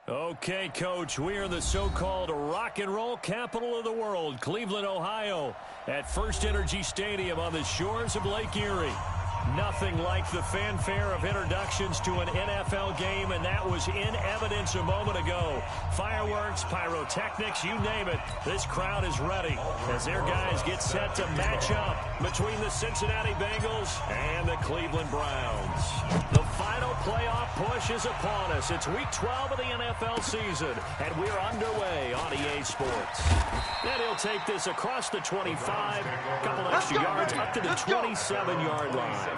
Okay, Coach, we are the so-called rock and roll capital of the world, Cleveland, Ohio, at First Energy Stadium on the shores of Lake Erie. Nothing like the fanfare of introductions to an NFL game, and that was in evidence a moment ago. Fireworks, pyrotechnics, you name it. This crowd is ready as their guys get set to match up between the Cincinnati Bengals and the Cleveland Browns. The final playoff push is upon us. It's Week 12 of the NFL season, and we're underway on EA Sports. And he'll take this across the 25, a couple extra yards up to the 27-yard line.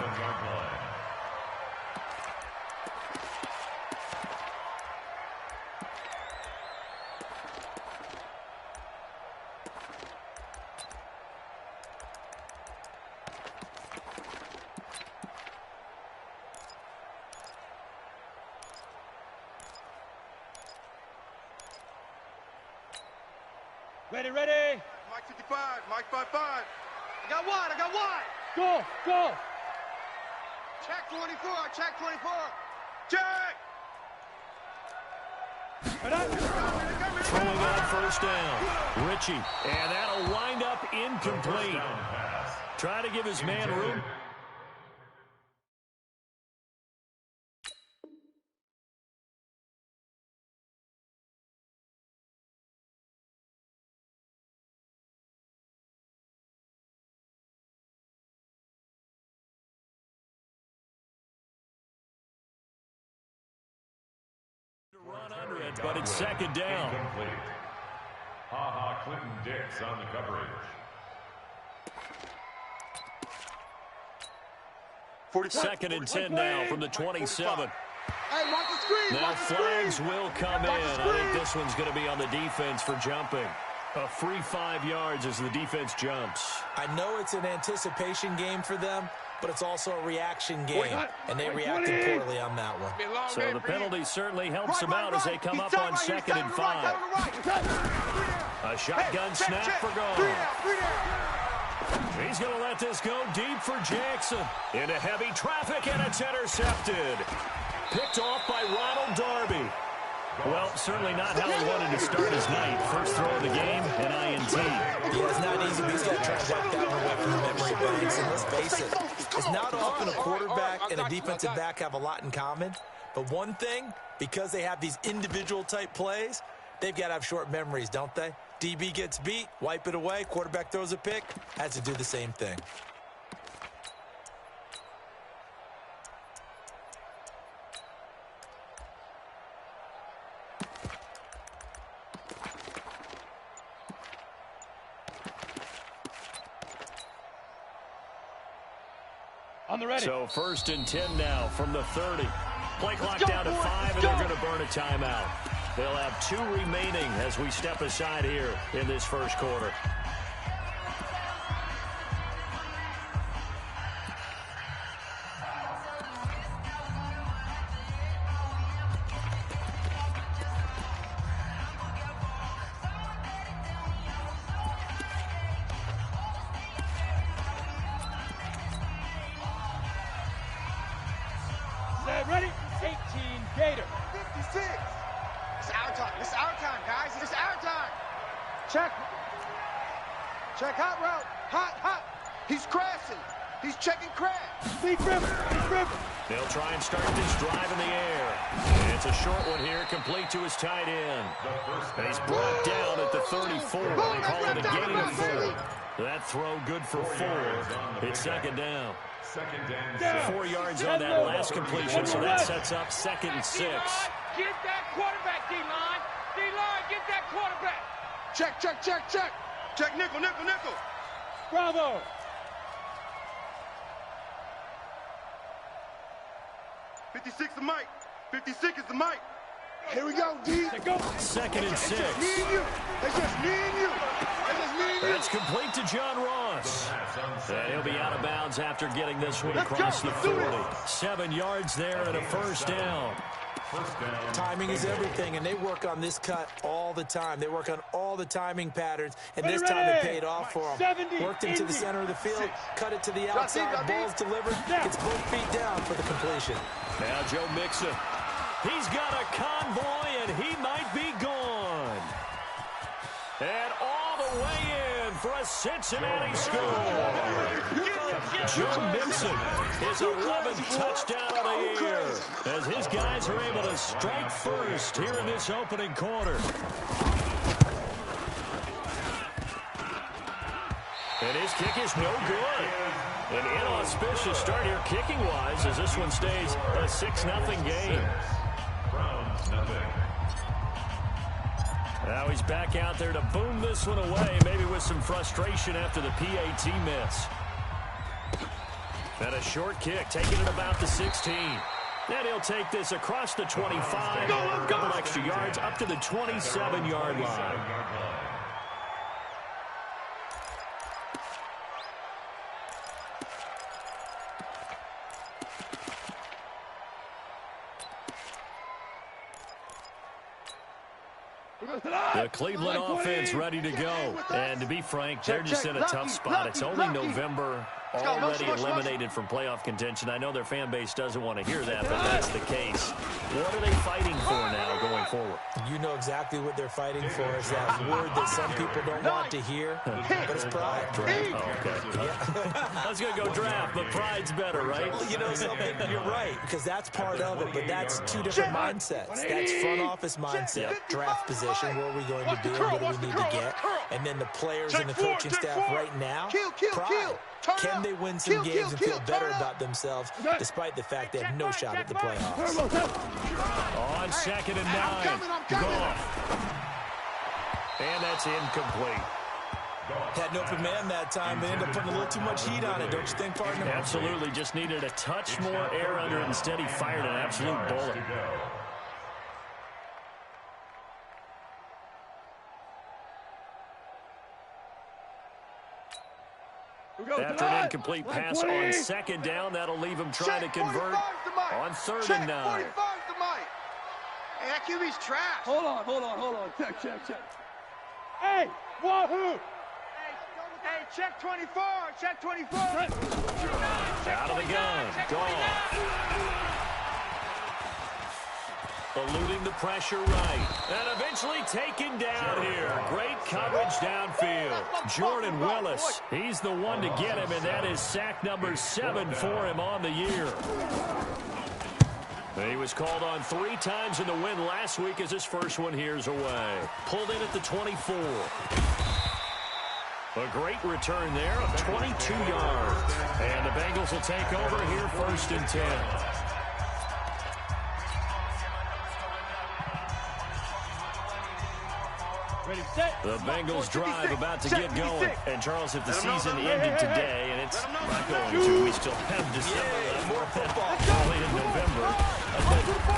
Ready, ready. Mike 55, Mike 55. I got wide. Go. Check 24, check 24. Check. Throwing on first down. Ritchie. And that'll wind up incomplete. Try to give his man room. Run under it, but it's second down. Clinton Dix on the coverage. 2nd and 10 now from the 27. Hey, mark the screen. Now flags will come in. I think this one's going to be on the defense for jumping. A free 5 yards as the defense jumps. I know it's an anticipation game for them, but it's also a reaction game, and they reacted poorly on that one. So the penalty certainly helps them out as they come up on 2nd and 5. A shotgun snap for goal. He's going to let this go deep for Jackson. Into heavy traffic, and it's intercepted. Picked off by Ronald Darby. Well, certainly not how he wanted to start his night. First throw of the game, an INT. Yeah, it's not easy, but he's got to try to wipe that one away from the memory banks. And let's face it, it's not often a quarterback and a defensive back have a lot in common. But one thing, because they have these individual type plays, they've got to have short memories, don't they? DB gets beat, wipe it away, quarterback throws a pick, has to do the same thing. On the ready. So 1st and 10 now from the 30. Play clock down to 5, and they're going to burn a timeout. They'll have 2 remaining as we step aside here in this first quarter. Ready? 18, Gator. 56. It's our time. It's our time, guys. It's our time. Check. Check hot route. Hot. He's crashing. He's checking crash. Deep river. They'll try and start this drive in the air. And it's a short one here, complete to his tight end. And he's brought down at the 34. They call it a gain of 4. That throw good for 4. It's second down. 4 yards on that last completion, so that sets up 2nd and 6. Get that quarterback, D-line. D-line, get that quarterback. Check. Check nickel. Bravo. '56 the mic. 56 is the mic. Here we go, D. Go. 2nd and 6. Me and you. It's just me and you. That's complete to John Ross. And he'll be out of bounds after getting this one across the 40. 7 yards there and a first down. Timing is everything, and they work on this cut all the time. They work on all the timing patterns, and this time it paid off for them. Worked into the center of the field, cut it to the outside, ball's delivered, gets both feet down for the completion. Now Joe Mixon. He's got a convoy, and he might be gone. And all the way in for a Cincinnati score. Joe Mixon, his 11th touchdown of the year, as his guys are able to strike first here in this opening quarter. And his kick is no good. An inauspicious start here kicking-wise as this one stays a 6-0 game. Now he's back out there to boom this one away, maybe with some frustration after the PAT miss. And a short kick, taking it about the 16. Then he'll take this across the 25, a couple extra yards up to the 27-yard line. The Cleveland offense ready to go. And to be frank, they're just in a tough spot. It's only November, already eliminated from playoff contention. I know their fan base doesn't want to hear that, but that's the case. What are they fighting for now going forward? You know exactly what they're fighting for. Is that word that some people don't want to hear, but it's pride. Draft. Oh, okay. Yeah. I was going to go draft, but pride's better, right? Well, you know something? You're right, because that's part of it, but that's two different mindsets. That's front office mindset, draft position, where are we going to be and what do we need to get, and then the players and the coaching staff right now, pride. Can they win some games and feel better about themselves despite the fact they have no shot at the playoffs? On 2nd and 9. Goff. And that's incomplete. Had an open man that time, but ended up putting a little too much heat on it, don't you think, partner? Absolutely. Just needed a touch more air under it. Instead, he fired an absolute bullet. After an incomplete pass on 2nd down, that'll leave him trying to convert on 3rd and 9. Hey, that QB's trash. Hold on. Check. Hey, wahoo! Hey, check 24. Out of the gun. Gone. Eluding the pressure right. And eventually taken down here. Great coverage downfield. Jordan Willis, he's the one to get him, and that is sack number 7 for him on the year. He was called on 3 times in the win last week as his first one here's away. Pulled in at the 24. A great return there of 22 yards. And the Bengals will take over here 1st and 10. The Bengals drive about to get going. And, Charles, if the season ended today, and it's not going to, we still have December early in November,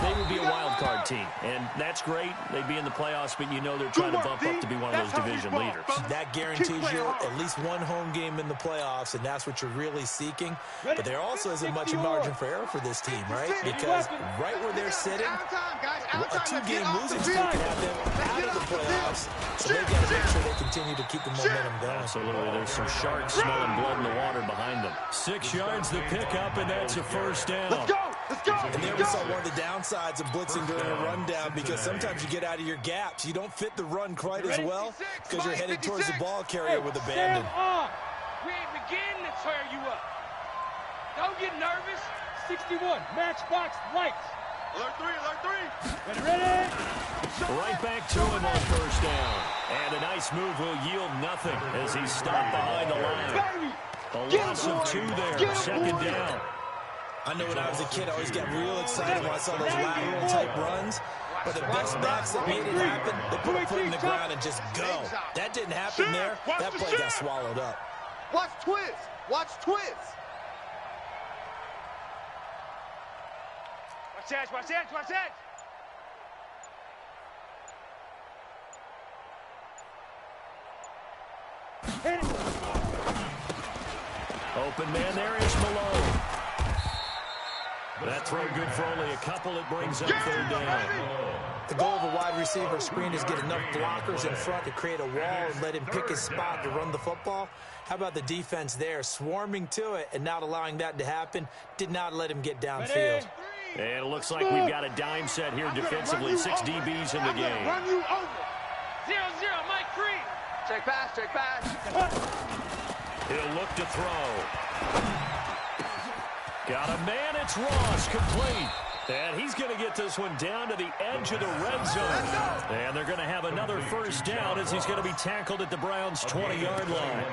they would be a wild card team. And that's great. They'd be in the playoffs, but you know they're trying to bump up to be one of those division leaders. That guarantees you at least one home game in the playoffs, and that's what you're really seeking. But there also isn't much margin for error for this team, right? Because right where they're sitting, a 2-game losing streak can have them out of the playoffs. So they've got to make sure they continue to keep the momentum going. Absolutely. There's some sharks smelling blood in the water behind them. 6 yards the pickup, and that's a 1st down. Let's go. And there we saw one of the downsides of blitzing during a rundown, because sometimes you get out of your gaps. You don't fit the run quite as well because you're headed towards the ball carrier with abandon. We ain't beginning to tear you up. Don't get nervous. 61, matchbox lights. Alert 3. Ready? Right back to him on 1st down. And a nice move will yield nothing as he's stopped behind the line. A loss of 2 there, 2nd down. I know when I was a kid, I always got real excited when I saw those lateral-type runs. But the best backs that made it happen, they put a foot in the ground and just go. That didn't happen there. That play got swallowed up. Watch Twiz. Watch that. Open man there is Malone. That throw good for only a couple. It brings up 3rd down. The goal of a wide receiver screen is get enough blockers in front to create a wall and let him pick his spot to run the football. How about the defense there, swarming to it and not allowing that to happen? Did not let him get downfield. And it looks like we've got a dime set here defensively. 6 DBs in the game. Run you over. 0-0, Mike Creed. Check pass, check pass. He'll look to throw. Got a man, it's Ross, complete. And he's going to get this one down to the edge of the red zone. And they're going to have another first down as he's going to be tackled at the Browns' 20-yard line.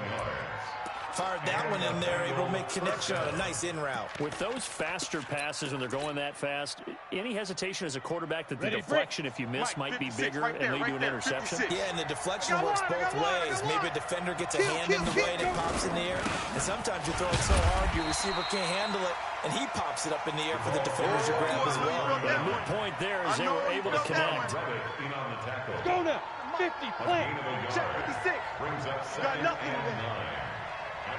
Fired that one in there, able to make connection on a nice in route. With those faster passes when they're going that fast, any hesitation as a quarterback that the deflection, if you miss, might be bigger and lead to an interception? Yeah, and the deflection works both ways. Maybe a defender gets a hand in the way and it pops in the air. And sometimes you're throwing so hard your receiver can't handle it, and he pops it up in the air for the defenders to grab as well. But a moot point there as they were able to connect. Go now. 50, plant. Check 56. You got nothing today.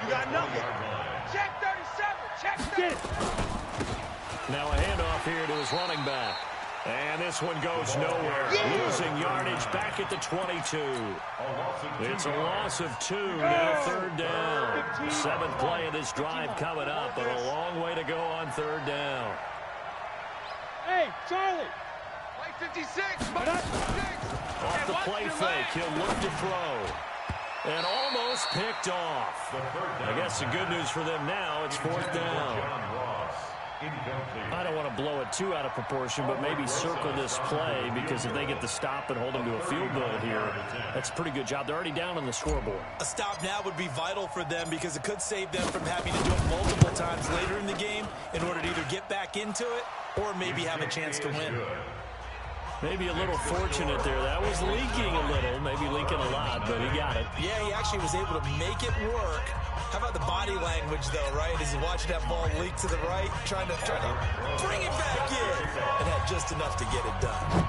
You got nothing. Check 37. Check 37. Now a handoff here to his running back. And this one goes nowhere. Losing yardage back at the 22. It's a loss of 2. Now third down. 7th play of this drive coming up, but a long way to go on third down. Hey, Charlie. Play 56. Off the play fake, he'll look to throw. And almost picked off. I guess the good news for them now, it's 4th down. I don't want to blow it too out of proportion, but maybe circle this play, because if they get the stop and hold them to a field goal here, that's a pretty good job. They're already down on the scoreboard. A stop now would be vital for them because it could save them from having to do it multiple times later in the game in order to either get back into it or maybe have a chance to win. Maybe a little fortunate there. That was leaking a little, maybe leaking a lot, but he got it. Yeah, he actually was able to make it work. How about the body language, though, right? As he watched that ball leak to the right, trying to bring it back in, and had just enough to get it done.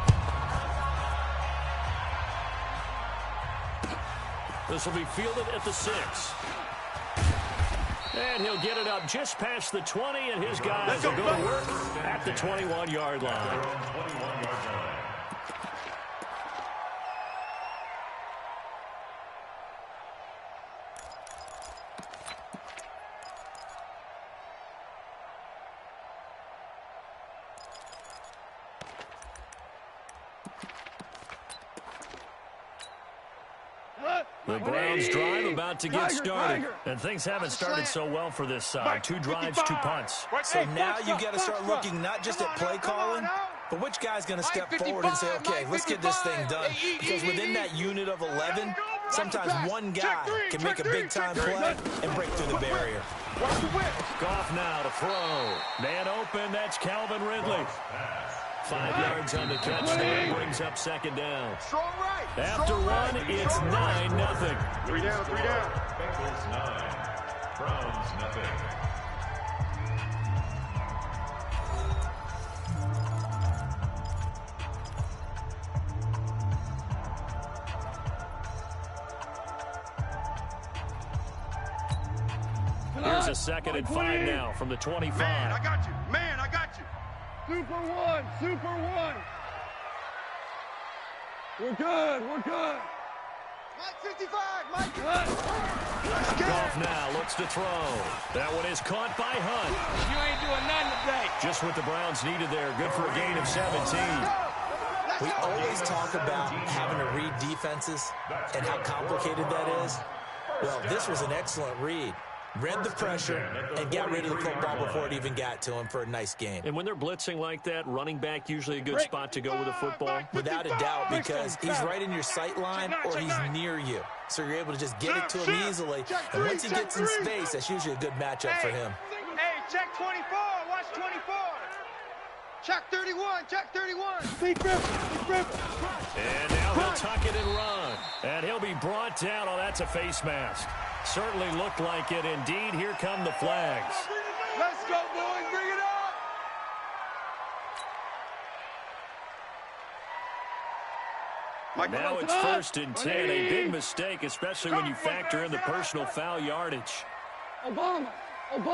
This will be fielded at the 6. And he'll get it up just past the 20, and his guys will go to work at the 21-yard line. The Browns drive about to get started. And things haven't started so well for this side. 2 drives, 2 punts. So now you got to start looking not just at play calling, but which guy's going to step forward and say, okay, let's get this thing done. Because within that unit of 11, sometimes one guy can make a big-time play and break through the barrier. Goff now to throw. Man open, that's Calvin Ridley. 5 yards on the catch. That brings up 2nd down. After 1, it's 9-0. 3 down, 3 down. Bengals 9. Browns nothing. Here's a 2nd and 5 now from the 25. Man, I got you. Man, I got you. Super 1. Super 1. We're good. We're good. Mike 55. Mike. Goff now looks to throw. That one is caught by Hunt. You ain't doing nothing today. Just what the Browns needed there. Good for a gain of 17. We always talk about having to read defenses and how complicated that is. Well, this was an excellent read. Read the pressure and got rid of the football before it even got to him for a nice game. And when they're blitzing like that, running back usually a good spot to go with a football. Without a doubt, because he's right in your sight line or he's near you. So you're able to just get it to him easily. And once he gets in space, that's usually a good matchup for him. Hey, check 24. Watch 24. Check 31. Check 31. And now he'll tuck it and run. And he'll be brought down. Oh, that's a face mask. Certainly looked like it. Indeed, here come the flags. Let's go, boys. Bring it up. Now it's 1st and 10. A big mistake, especially when you factor in the personal foul yardage. Obama. 55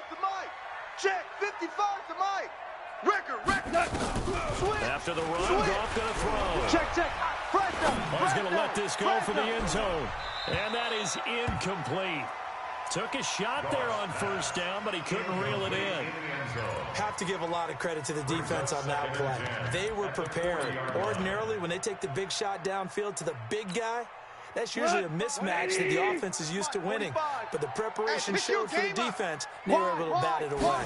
to Mike. Check. 55 to Mike. Record. Switch. After the run, Goff going to throw. Check. He's going to let this go for the end zone. And that is incomplete. Took a shot there on first down, but he couldn't reel it in. Have to give a lot of credit to the defense on that play. They were prepared. Ordinarily, when they take the big shot downfield to the big guy, that's usually a mismatch that the offense is used to winning. But the preparation showed for the defense. They were able to bat it away.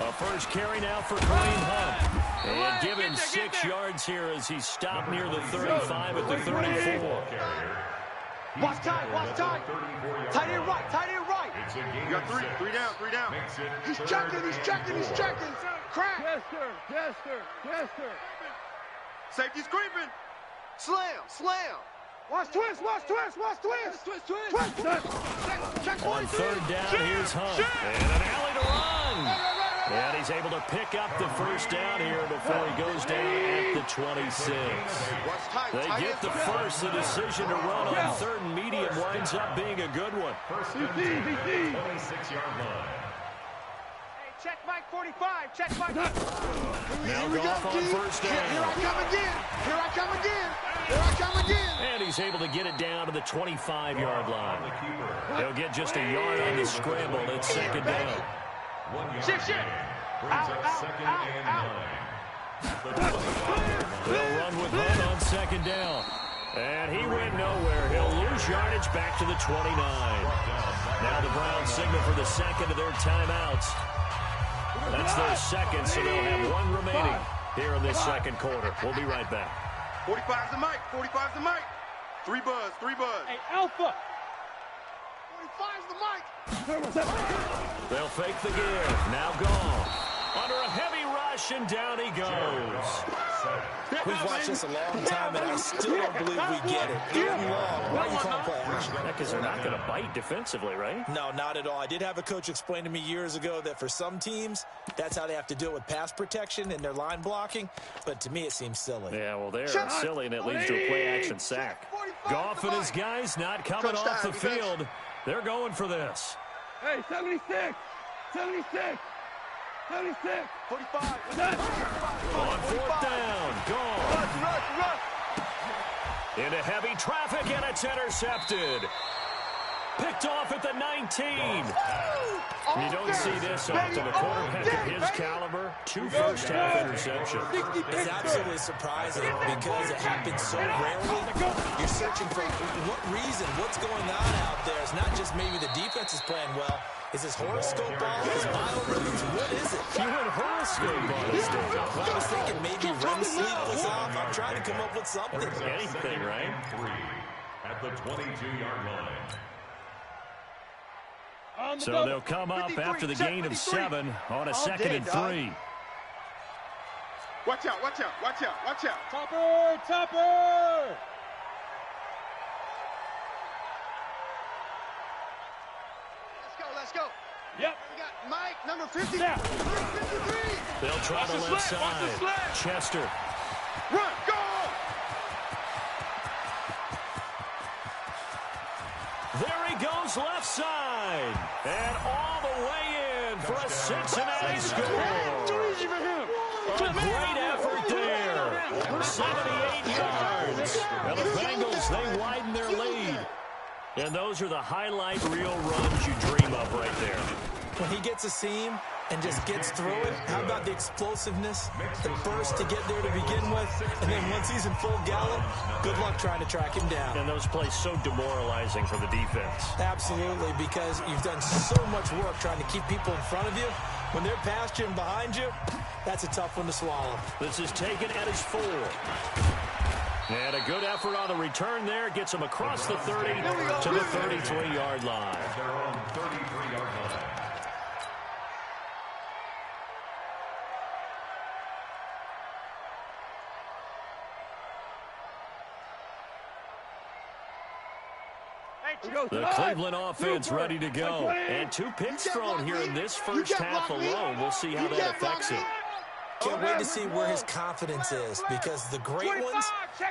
A first carry now for Kareem Hunt. And give him 6 yards here as he stopped near the 35 at the 34. Watch tight, watch tight. Tight end right, tight end right. You got three down. He's checking. Crack. Yes, sir. Yes, sir. Yes, sir. Safety's creeping. Slam. Watch twist. Check On third down, here's Hunt. And an alley to run. And he's able to pick up the first down here before he goes down at the 26. They get the first. The decision to run on third and medium winds up being a good one. First and 26-yard line. Hey, check Mike 45. Check Mike. Now Goff on first down. Here I come again. And he's able to get it down to the 25-yard line. He'll get just a yard on the scramble. It's second down. 1 yard. Shit. Brings up second and 9. They'll run with Hunt on second down. And he went nowhere. He'll lose yardage back to the 29. Now the Browns signal for the second of their timeouts. That's their second, so they'll have one remaining here in this second quarter. We'll be right back. 45's the mic. 3 buzz. Hey, Alpha. 45's the mic. They'll fake the give. Now gone. Under a heavy rush, and down he goes. We've watched this a long time, and I still don't believe we get it. Even long. Why are you calling play action? Because they're not going to bite defensively, right? No, not at all. I did have a coach explain to me years ago that for some teams, that's how they have to deal with pass protection and their line blocking. But to me, it seems silly. Yeah, well, they're silly, and it leads to a play-action sack. Goff and his guys not coming off the field. They're going for this. Hey, 76. 45. On fourth down, gone. Rush. Into heavy traffic, and it's intercepted. Picked off at the 19. You don't see this often. A quarterback of his caliber, 2 first-half interceptions. It's absolutely surprising because it happens so rarely. You're searching for what reason, what's going on out there. It's not just maybe the defense is playing well. Is this horoscope off? Is mile reads? What is it? You went horoscope on this, David. Well, I was thinking maybe REM sleep was off. I'm trying to come up with something. Anything, right? 3 at the 22-yard line. So they'll come up after the gain of 7 on a second and 3. Watch out. Topper. Let's go. Yep. We got Mike, number 50. Snap. 53. They'll try the left side. Chester. Run, go! There he goes left side. And all the way in for a Cincinnati score. Too easy for him. A great effort there. 78 yards. And the Bengals, they widen their lead. And those are the highlight reel runs you dream of right there. When he gets a seam and just gets through it, how about the explosiveness, the burst to get there to begin with, and then once he's in full gallop, good luck trying to track him down. And those plays so demoralizing for the defense. Absolutely, because you've done so much work trying to keep people in front of you. When they're past you and behind you, that's a tough one to swallow. This is taken at his 4. And a good effort on the return there. Gets him across the 30 to the 33-yard line. At their own 33-yard line. The Cleveland offense ready to go. And 2 picks thrown here in this first half alone. We'll see how that affects him. Can't wait to see where his confidence is, because the great ones,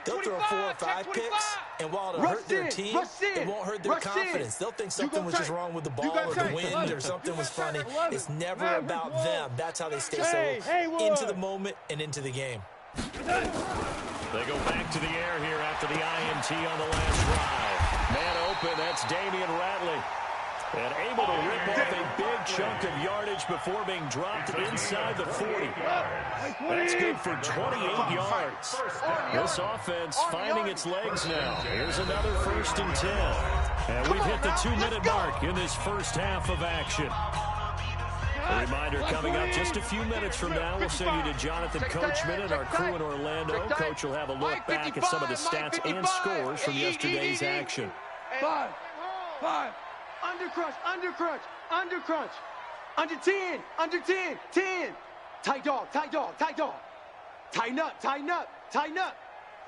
they'll throw 4 or 5 picks, and while it'll hurt their team, it won't hurt their confidence. They'll think something was just wrong with the ball or the wind or something was funny. It's never about them. That's how they stay so into the moment and into the game. They go back to the air here after the INT on the last drive. Man open, that's Damian Ratley. And able to rip off a big chunk of yardage before being dropped inside the 40. That's good for 28 yards. This offense finding its legs now. Here's another 1st and 10. And we've hit the 2-minute mark in this first half of action. A reminder coming up just a few minutes from now. We'll send you to Jonathan Coachman and our crew in Orlando. Coach will have a look back at some of the stats and scores from yesterday's action. 5. Under crunch. Under 10. 10. Tight dog. Tighten up.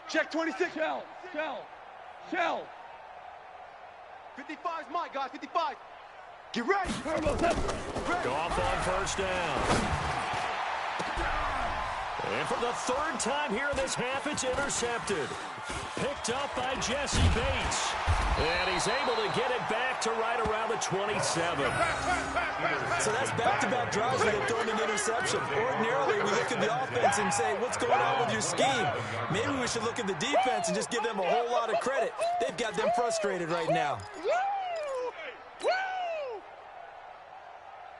Check 26. Shell. 55's Mike, guys. 55. Get ready. Goff on 1st down. And for the 3rd time here in this half, it's intercepted. Picked up by Jesse Bates. And he's able to get it back to right around the 27. So that's back-to-back drives where they've thrown an interception. Ordinarily, we look at the offense and say, what's going on with your scheme? Maybe we should look at the defense and just give them a whole lot of credit. They've got them frustrated right now.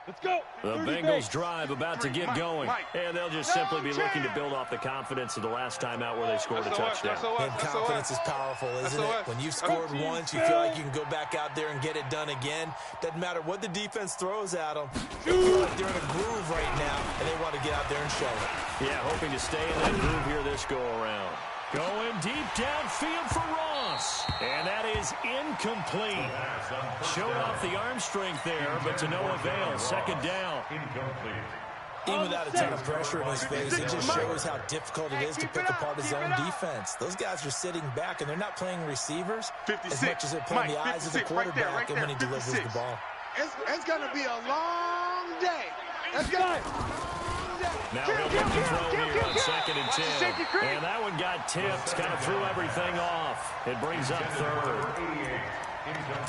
Let's go. The Bengals drive about to get going. And they'll just simply be looking to build off the confidence of the last time out where they scored a touchdown. And confidence is powerful, isn't it? When you've scored once, you feel like you can go back out there and get it done again. Doesn't matter what the defense throws at them. They feel like they're in a groove right now, and they want to get out there and show it. Yeah, hoping to stay in that groove here this go-around. Going deep downfield for Ross. And that is incomplete. Showed off the arm strength there, but to no avail. 2nd down. Even without a ton of pressure in his face, it just shows how difficult it is to pick apart his own defense. Those guys are sitting back, and they're not playing receivers as much as they're playing the eyes of the quarterback and when he delivers the ball. It's going to be a long day. Let's go. Now he'll look to throw here on 2nd and 10. And that one got tipped, kind of threw everything off. It brings up 3rd.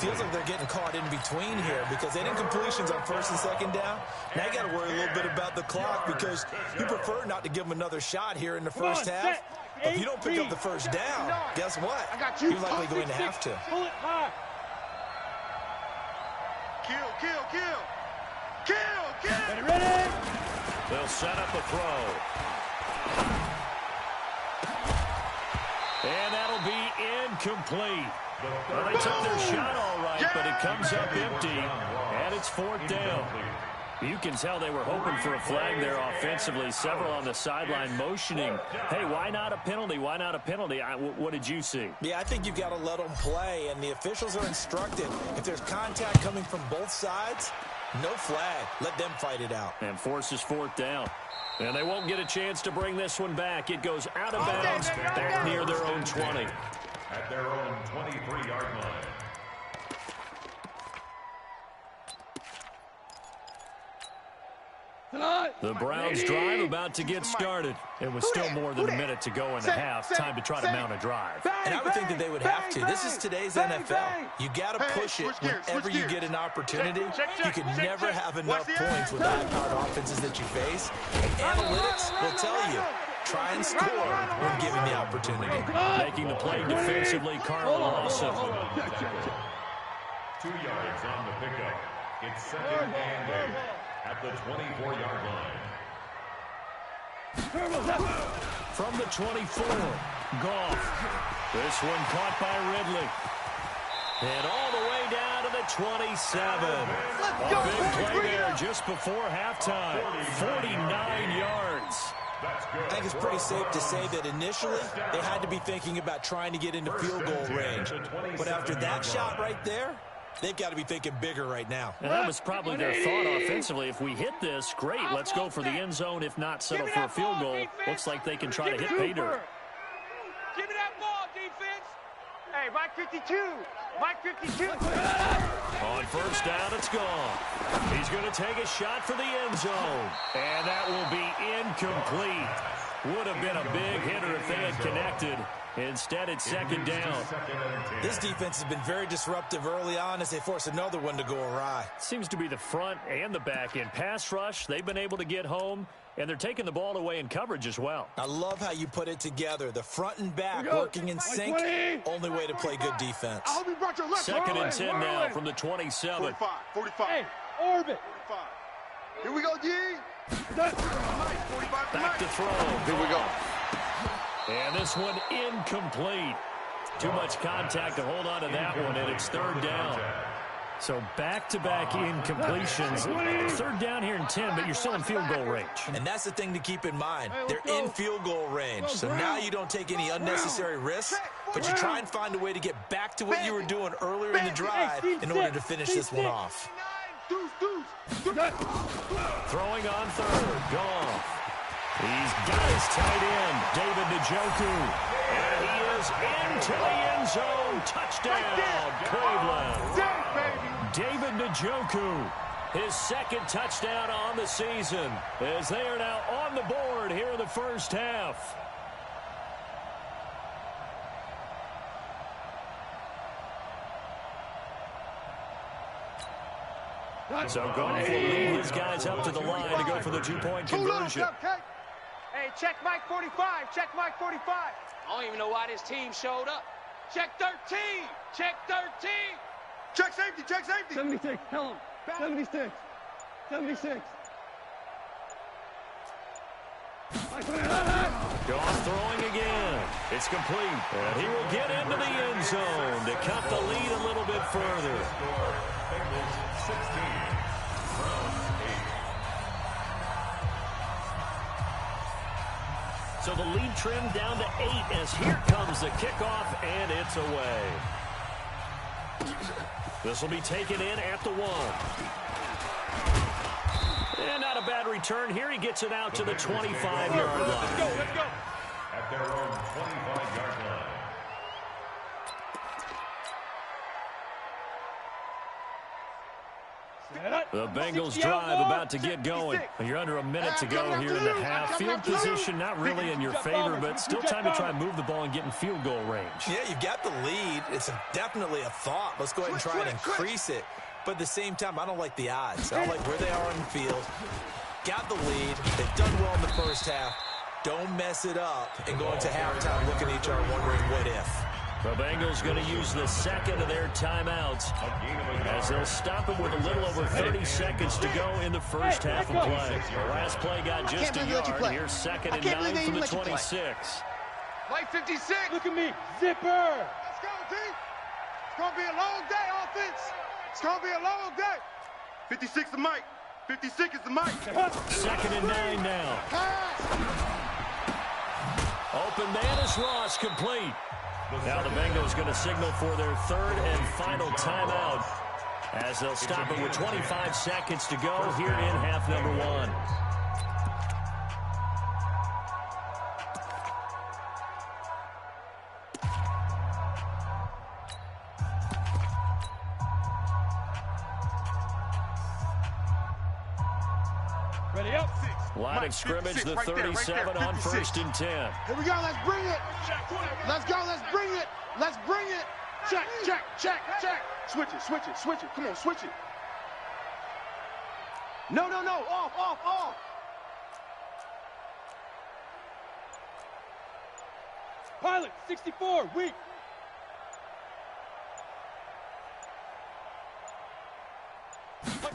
Feels like they're getting caught in between here because they didn't completions on 1st and 2nd down. Now you got to worry a little bit about the clock because you prefer not to give them another shot here in the first half. But if you don't pick up the 1st down, guess what? You're likely going to have to. Pull it high. Kill. Ready? They'll set up a throw. And that'll be incomplete. Well, they took their shot all right, but it comes up empty, and it's 4th down. You can tell they were hoping for a flag there offensively. Several on the sideline motioning, hey, why not a penalty? Why not a penalty? What did you see? Yeah, I think you've got to let them play, and the officials are instructed. If there's contact coming from both sides, no flag. Let them fight it out. And forces 4th down. And they won't get a chance to bring this one back. It goes out of bounds back near their own 20. At their own 23-yard line. The Browns drive about to get started. It was still more than a minute to go in the half. Time to try to mount a drive. And I would think that they would have to. This is today's NFL. You got to push it whenever you get an opportunity. You can never have enough points with the high-powered offenses that you face. And analytics will tell you, try and score when given the opportunity. Making the play defensively, Carl Lawson. 2 yards on the pickup. It's 2nd and 8 at the 24-yard line. From the 24, Goff. This one caught by Ridley. And all the way down to the 27. A big play there just before halftime. 49 yards. I think it's pretty safe to say that initially they had to be thinking about trying to get into field goal range. But after that shot right there, they've got to be thinking bigger right now. And that was probably their thought offensively. If we hit this, great. Let's go for the end zone. If not, settle for a field goal. Looks like they can try to hit pay dirt. Give me that ball, defense. Hey, Mike 52. Mike 52. On 1st down, it's gone. He's going to take a shot for the end zone. And that will be incomplete. Would have been a big hitter if they had connected. Instead, it's second down. This defense has been very disruptive early on as they force another one to go awry. Seems to be the front and the back end. Pass rush, they've been able to get home, and they're taking the ball away in coverage as well. I love how you put it together. The front and back working in sync. Only way to play good defense. Second and 10 now from the 27. 45. Hey, orbit. 45. Here we go, G. Back to throw. Here we go. And this one incomplete. Too much contact to hold on to that one, and it's third down. So back-to-back incompletions. Third down here in 10, but you're still in field goal range. And that's the thing to keep in mind. They're in field goal range. So now you don't take any unnecessary risks, but you try and find a way to get back to what you were doing earlier in the drive in order to finish this one off. Throwing on third. Goff. He's got his tight end, David Njoku. And he is into the end zone. Touchdown, Cleveland. David Njoku, his second touchdown on the season, as they are now on the board here in the first half. So Goff will lead his guys up to the line to go for the two-point conversion. Hey, check Mike 45. Check Mike 45. I don't even know why this team showed up. Check 13. Check 13. Check safety. Check safety. 76. Tell him. 76. 76. Goff throwing again. It's complete. And he will get into the end zone to cut the lead a little bit further. Bengals 16, Browns 8. So the lead trimmed down to 8 as here comes the kickoff, and it's away. This will be taken in at the 1. And not a bad return here. He gets it out to the 25-yard line. Let's go. At their own 25-yard line. The Bengals drive about to get going. You're under a minute to go here in the half. Field position not really in your favor, but still time to try and move the ball and get in field goal range. Yeah, you've got the lead. It's definitely a thought. Let's go ahead and try and increase it. But at the same time, I don't like the odds. I don't like where they are on the field. Got the lead. They've done well in the first half. Don't mess it up and go into halftime looking at each other wondering what if. The Bengals going to use the second of their timeouts as they'll stop it with a little over 30 seconds to go in the first half of play. The last play got just a yard. Here's second and 9 from the 26. Mike 56. Look at me. Zipper. Let's go, T. It's going to be a long day, offense. It's going to be a long day. 56 is Mike. 56 is the Mike. Second and 9 now. Open man is Ross, complete. Now the Bengals going to signal for their third and final timeout as they'll stop it with 25 seconds to go here in half number 1. Ready up. Line of scrimmage, the 37 on first and 10. Here we go. Let's bring it. Let's go. Let's bring it. Let's bring it. Check. Switch it. Come on, switch it. No. Off. Pilot, 64, weak.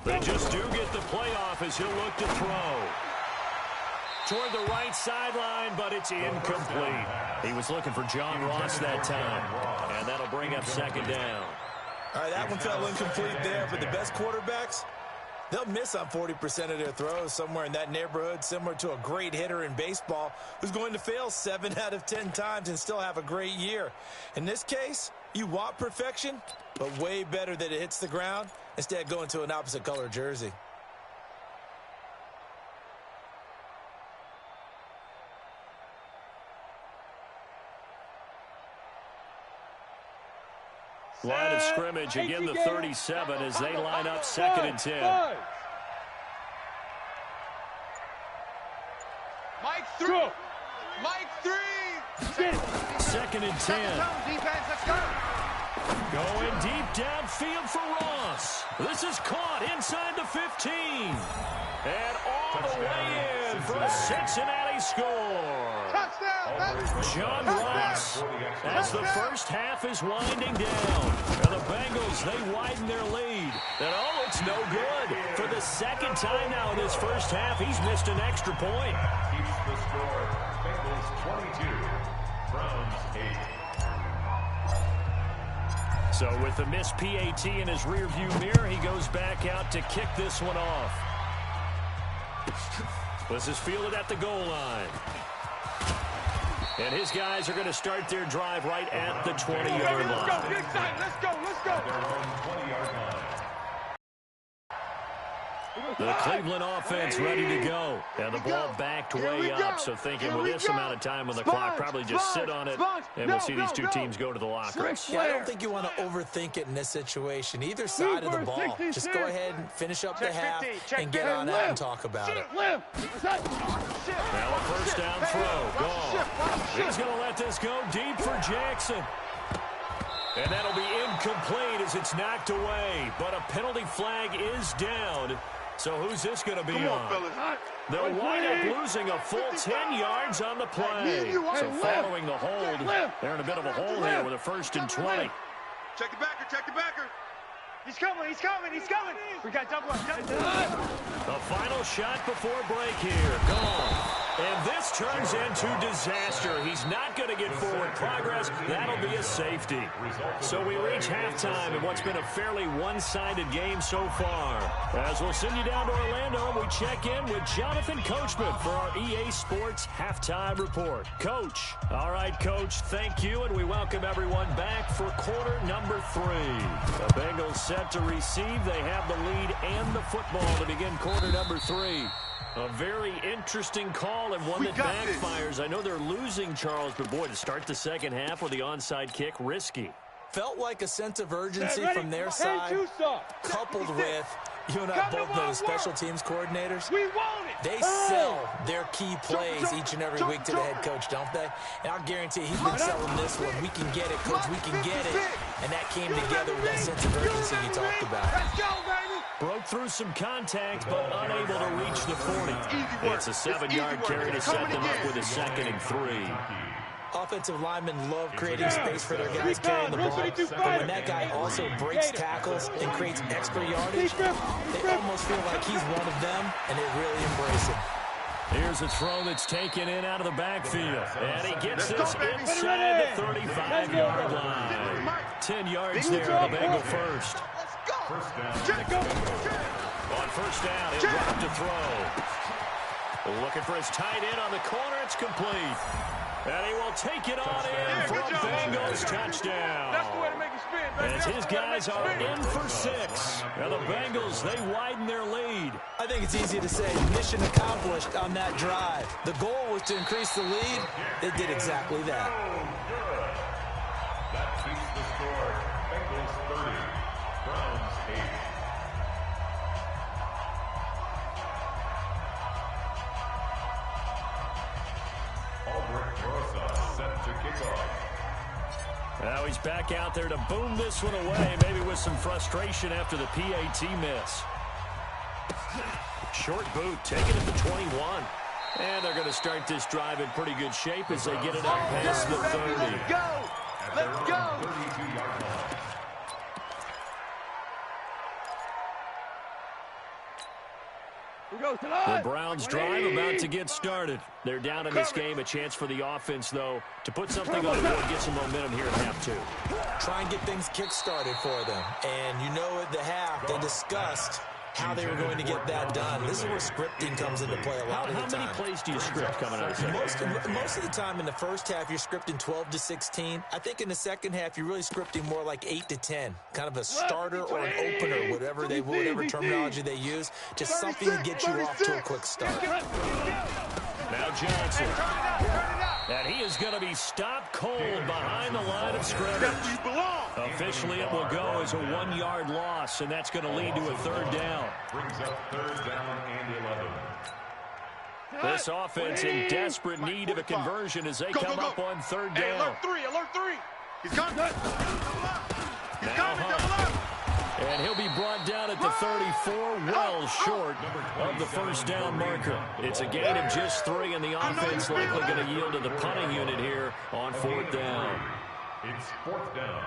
They just do get the playoff as he'll look to throw. Toward the right sideline, but it's incomplete. He was looking for John Ross that time, and that'll bring up second down. All right, that one fell incomplete there, but the best quarterbacks, they'll miss on 40% of their throws, somewhere in that neighborhood, similar to a great hitter in baseball who's going to fail 7 out of 10 times and still have a great year. In this case, you want perfection, but way better that it hits the ground instead of going to an opposite color jersey. Line of scrimmage, again the 37 as they line up second and 10. Mike through. Mike 3. Second and 10. Defense, let's go. Going deep downfield for Ross. This is caught inside the 15. And all the way in for a Cincinnati score. John Ross, as the first half is winding down. And the Bengals, they widen their lead. And oh, it's no good. For the second time now in this first half, he's missed an extra point. Keeps the score. Bengals 22, Browns 8. So with the missed PAT in his rearview mirror, he goes back out to kick this one off. This is fielded at the goal line. And his guys are going to start their drive right at the 20-yard line. Let's go, big time. Let's go, let's go. Their own 20-yard line. The Cleveland offense ready to go. And the ball backed way up. So thinking with this amount of time on the clock, probably just sit on it. And we'll see these two teams go to the locker room. Yeah, I don't think you want to overthink it in this situation. Either side of the ball. Just go ahead and finish up the half and get on out and talk about it. Now a first down throw. Gone. He's going to let this go deep for Jackson. And that'll be incomplete as it's knocked away. But a penalty flag is down. So who's this going to be on? They'll wind up losing a full 10 yards on the play. So following the hold, they're in a bit of a hole here with a 1st and 20. Check the backer, check the backer. He's coming, he's coming, he's coming. We got double up. The final shot before break here. Gone. And this turns into disaster. He's not going to get forward progress. That'll be a safety. So we reach halftime in what's been a fairly one-sided game so far. As we'll send you down to Orlando, we check in with Jonathan Coachman for our EA Sports Halftime Report. Coach. All right, Coach, thank you, and we welcome everyone back for quarter number 3. The Bengals set to receive. They have the lead and the football to begin quarter number 3. A very interesting call and one that backfires. I know they're losing, Charles, but boy, to start the second half with the onside kick, risky. Felt like a sense of urgency from their side, coupled with, you and I both know the special teams coordinators. They sell their key plays each and every week to the head coach, don't they? And I'll guarantee he's been selling this one. We can get it, coach, we can get it. And that came together with that sense of urgency you talked about. Let's go, baby. Broke through some contact, but unable to reach the 40. It's a 7-yard carry to set them up with a 2nd and 3. Offensive linemen love creating space for their guys carrying the ball. But when that guy also breaks tackles and creates extra yardage, they almost feel like he's one of them, and they really embrace it. Here's a throw that's taken in out of the backfield. And he gets this inside the 35-yard line. 10 yards there on the Bengal first. First down. On first down, he'll drop to throw. Looking for his tight end on the corner. It's complete. And he will take it on in for a Bengals touchdown. That's the way to make it spin, baby. As his guys are in for 6. Now the Bengals, they widen their lead. I think it's easy to say mission accomplished on that drive. The goal was to increase the lead. They did exactly that. That keeps the score. Bengals 30, Browns 8. Set to kick off. Now he's back out there to boom this one away, maybe with some frustration after the PAT miss. Short boot, taken at the 21. And they're going to start this drive in pretty good shape as they get it up past the 30. Let's go. Let's go. 32-yard line. The Browns drive about to get started. They're down in this game. A chance for the offense, though, to put something on the board, get some momentum here in half 2. Try and get things kick-started for them. And you know at the half, they discussed how they were going to get that done. This is where scripting comes into play a lot of the time. How many plays do you script coming out of the second? Most of the time in the first half, you're scripting 12 to 16. I think in the second half, you're really scripting more like 8 to 10. Kind of a starter or an opener, whatever terminology they use. Just something to get you off to a quick start. Now Johnson. And he is going to be stopped cold behind the line of scrimmage. Officially, it will go as a 1-yard loss, and that's going to lead to a 3rd down. Brings up 3rd down and 11. This offense in desperate need of a conversion as they come up on third down. Hey, alert three, alert three. He's coming. He's coming, double up. And he'll be brought down at the 34, well short of the first down marker. It's a gain of just 3, and the offense likely going to yield to the punting unit here on fourth down. It's fourth down.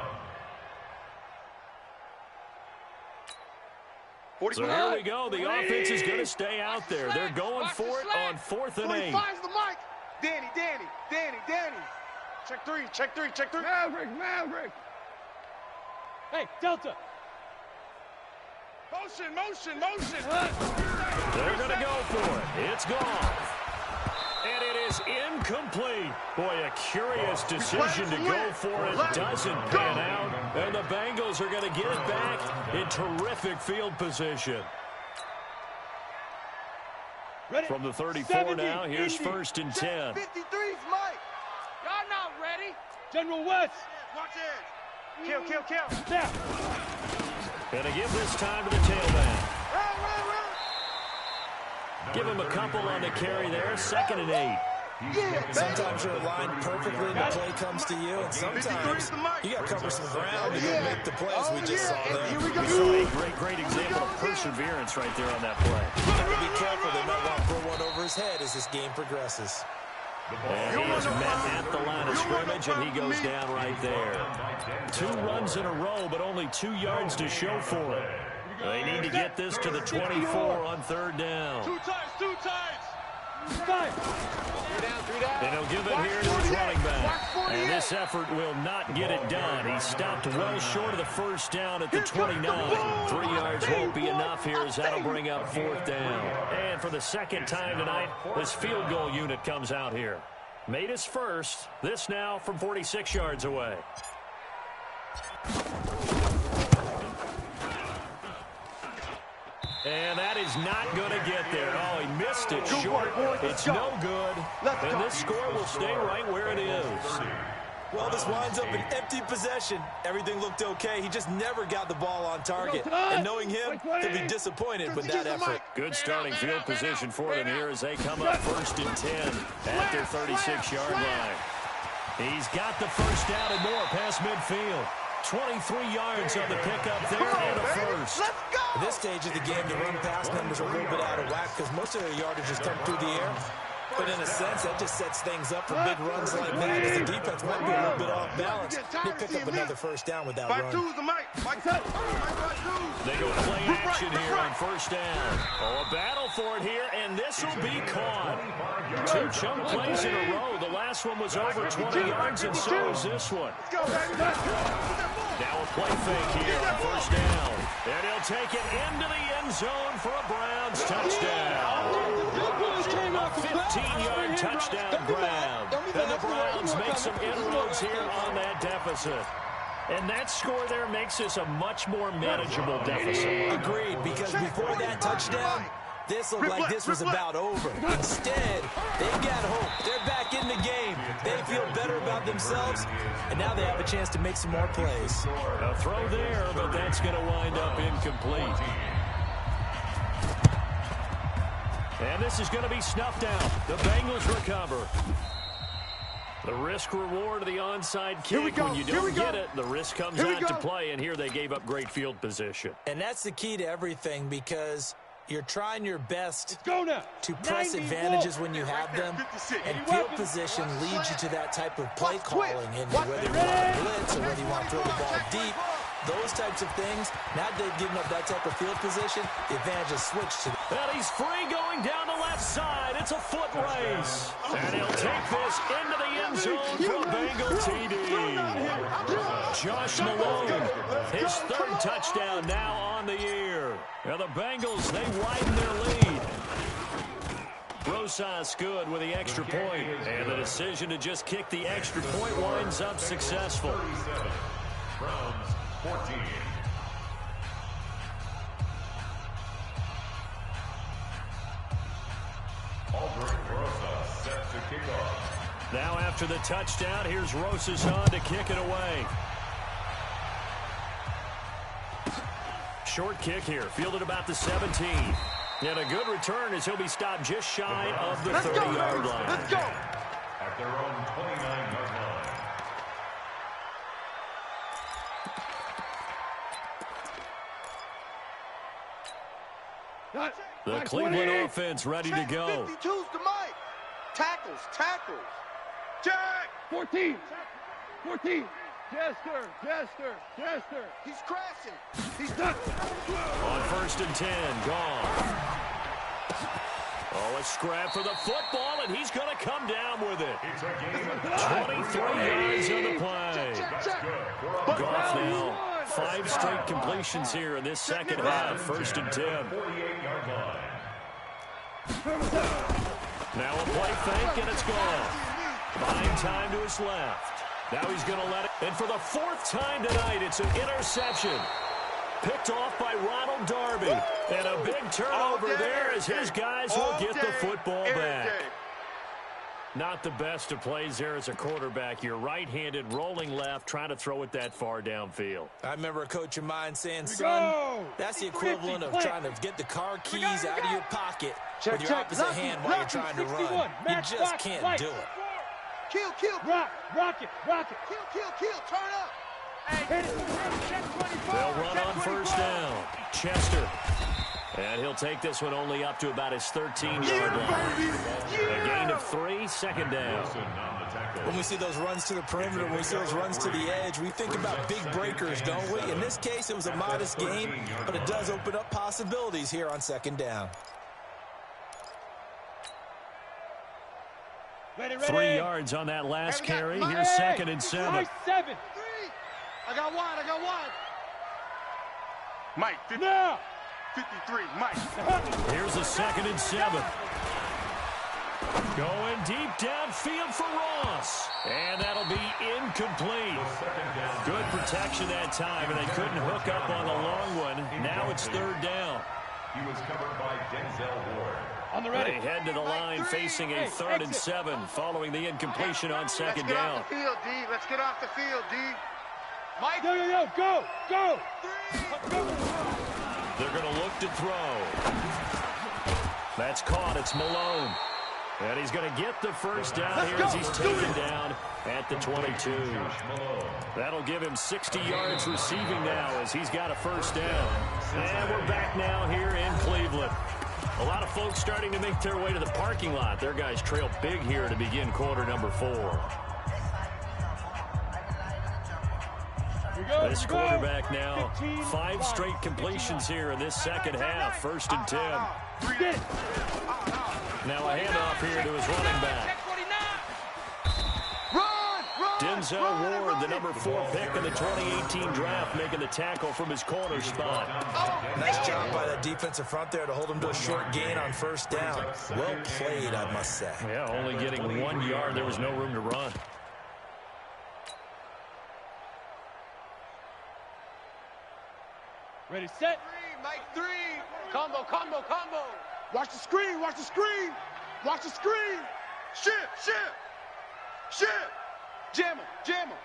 So here we go. The offense is going to stay out there. They're going for it on 4th and 8. 45's the mic. Danny. Check three. Maverick. Hey, Delta. Motion. They're going to go for it. It's gone. And it is incomplete. Boy, a curious decision to go for it. Doesn't pan out. And the Bengals are going to get it back in terrific field position. From the 34 now, here's 1st and 10. 53's Mike. Y'all not ready. General West. Watch it. Kill. Now. Going to give this time to the tailback. Give him a couple on the carry there. 2nd and 8. Sometimes you're aligned perfectly and the play comes to you, and sometimes you got to cover some ground to go make the plays we just saw there. Here we go. Great example of perseverance right there on that play. Be careful. They might want to throw one over his head as this game progresses. And he is met at the line of scrimmage, and he goes down right there. 2 runs in a row, but only 2 yards to show for it. They need to get this to the 24 on 3rd down. 2 times. 3 down. And he'll give it here to his running back. And this effort will not get it done. He stopped well short of the first down at the 29. 3 yards won't be enough here as that'll bring up 4th down. And for the second time tonight, this field goal unit comes out here. Made his first. This now from 46 yards away. And that is not going to get there. Oh, he missed it short. It's no good. And this score will stay right where it is. Well, this winds up an empty possession. Everything looked okay. He just never got the ball on target. And knowing him, he'll be disappointed with that effort. Good starting field position for them here as they come up 1st and 10 at their 36-yard line. He's got the first down and more past midfield. 23 yards on the pickup there and a first. At this stage of the game, the run-pass numbers are a little bit out of whack because most of their yardage has come through the air. But in a sense, that just sets things up for big runs like that as the defense might be a little bit off balance. They pick up another first down with that run. They go play action here on first down. Oh, a battle for it here, and this will be caught. 2 chunk plays in a row. The last one was over 20 yards, and so is this one. Now a play fake here on first down. And he'll take it into the end zone for a Browns touchdown. A 15-yard touchdown grab. And the Browns make some inroads here on that deficit. And that score there makes this a much more manageable deficit. Agreed, because before that touchdown, this looked like this was about over. Instead, they've got hope. They're back in the game. They feel better about themselves, and now they have a chance to make some more plays. A throw there, but that's going to wind up incomplete. And this is going to be snuffed out. The Bengals recover. The risk-reward of the onside kick. When you don't get it, the risk comes out to play, and here they gave up great field position. And that's the key to everything because you're trying your best to press 90 advantages when you have them, and field position leads you to that type of play calling. And whether you want to blitz or whether you want to throw the ball deep, those types of things, now they've given up that type of field position, the advantage is switched to them. And he's free going down the left side. It's a foot race. And he'll take this into the end zone for a Bengal TD. Josh Malone, his 3rd touchdown now on the year. Now the Bengals, they widen their lead. Rosas good with the extra point. And the decision to just kick the extra point winds up successful. Browns 14. Set to kick off. Now after the touchdown, here's Rosas on to kick it away. Short kick here, fielded about the 17. And a good return as he'll be stopped just shy of the 30-yard line. Let's go. At their own 29-yard line. The Cleveland offense ready to go. 52's the mic. Tackles. Jack. 14. 14. Jester. He's crashing. He's done. On 1st and 10, gone. Oh, a scrap for the football, and he's going to come down with it. 23 yards on the play. Goff now. 5 straight completions here in this second half. 1st and 10. 48-yard line. Now a play fake, and it's gone. Buying time to his left. Now he's going to let it. And for the 4th time tonight, it's an interception. Picked off by Ronald Darby. And a big turnover there as his guys will get the football back. Not the best of plays there as a quarterback. You're right-handed, rolling left, trying to throw it that far downfield. I remember a coach of mine saying, son, that's the equivalent of trying to get the car keys out of your pocket with your opposite hand while you're trying to run. You just can't do it. Kill. Rock it. Kill. Turn up. They'll run on 1st down. Chester. And he'll take this one only up to about his 13-yard line. A gain of 3, 2nd down. When we see those runs to the perimeter, when we see those runs to the edge, we think about big breakers, don't we? In this case, it was a modest gain, but it does open up possibilities here on 2nd down. 3 yards on that last carry. Here's 2nd and 7. 7. I got one. Mike, 50, Now. 53, Mike. Here's a 2nd and 7. Going deep downfield for Ross. And that'll be incomplete. Good protection that time, and they couldn't hook up on the long one. Now it's 3rd down. He was covered by Denzel Ward. On the ready. They head to the line facing a 3rd and 7 following the incompletion on 2nd Let's get down. off the field, D. Let's get off the field, D. Mike. Go. They're going to look to throw. That's caught. It's Malone. And he's going to get the 1st down here as he's taken down at the 22. That'll give him 60 yards receiving now as he's got a 1st down. And we're back now here in Cleveland. A lot of folks starting to make their way to the parking lot. Their guys trail big here to begin quarter number 4. This quarterback now, 5 straight completions here in this second half. 1st and 10. Now a handoff here to his running back. Denzel Ward, the number 4 pick in the 2018 draft, making the tackle from his corner spot. Nice job by that defensive front there to hold him to a short gain on 1st down. Well played, I must say. Yeah, only getting 1 yard. There was no room to run. Ready, set. 3, Mike, 3. Combo. Watch the screen. Shift. Jam him.